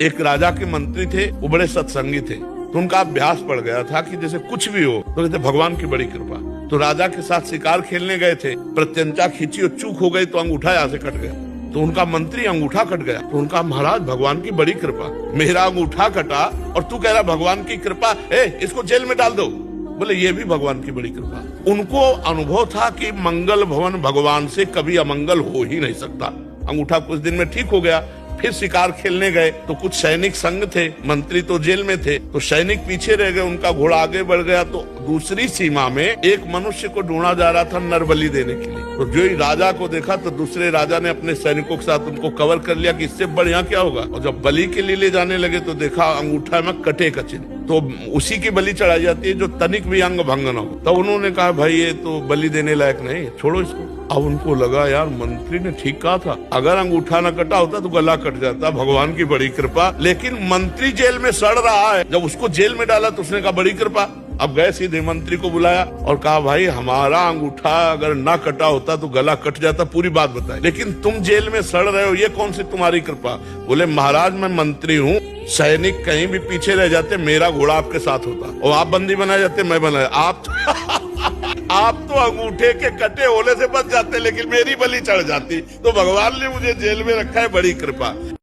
एक राजा के मंत्री थे, वो बड़े सत्संगी थे, तो उनका अभ्यास पड़ गया था कि जैसे कुछ भी हो तो कहते भगवान की बड़ी कृपा। तो राजा के साथ शिकार खेलने गए थे, प्रत्यंचा खींची और चूक हो गई तो अंगूठा यहाँ से कट गया। तो उनका मंत्री अंगूठा कट गया, तो उनका महाराज भगवान की बड़ी कृपा, मेरा अंगूठा कटा और तू कह रहा भगवान की कृपा, इसको जेल में डाल दो। बोले ये भी भगवान की बड़ी कृपा। उनको अनुभव था कि मंगल भवन भगवान से कभी अमंगल हो ही नहीं सकता। अंगूठा कुछ दिन में ठीक हो गया। फिर शिकार खेलने गए तो कुछ सैनिक संग थे, मंत्री तो जेल में थे, तो सैनिक पीछे रह गए, उनका घोड़ा आगे बढ़ गया। तो दूसरी सीमा में एक मनुष्य को ढूंढा जा रहा था नरबलि देने के लिए। तो जो ही राजा को देखा तो दूसरे राजा ने अपने सैनिकों के साथ उनको कवर कर लिया कि इससे बढ़िया क्या होगा। और जब बलि के लिए ले जाने लगे तो देखा अंगूठा में कटे का चिन्ह, तो उसी की बलि चढ़ाई जाती है जो तनिक भी अंग भंग न हो। तो उन्होंने कहा भाई ये तो बलि देने लायक नहीं, छोड़ो इसको। अब उनको लगा यार मंत्री ने ठीक कहा था, अगर अंगूठा न कटा होता तो गला कट जाता, भगवान की बड़ी कृपा। लेकिन मंत्री जेल में सड़ रहा है, जब उसको जेल में डाला तो उसने कहा बड़ी कृपा। अब गए सीधे मंत्री को बुलाया और कहा भाई हमारा अंगूठा अगर ना कटा होता तो गला कट जाता, पूरी बात बताए, लेकिन तुम जेल में सड़ रहे हो, ये कौन सी तुम्हारी कृपा। बोले महाराज मैं मंत्री हूँ, सैनिक कहीं भी पीछे रह जाते मेरा घोड़ा आपके साथ होता, और आप बंदी बनाए जाते मैं बनाया, आप तो अंगूठे के कटे होने से बच जाते, लेकिन मेरी बलि चढ़ जाती। तो भगवान ने मुझे जेल में रखा है, बड़ी कृपा।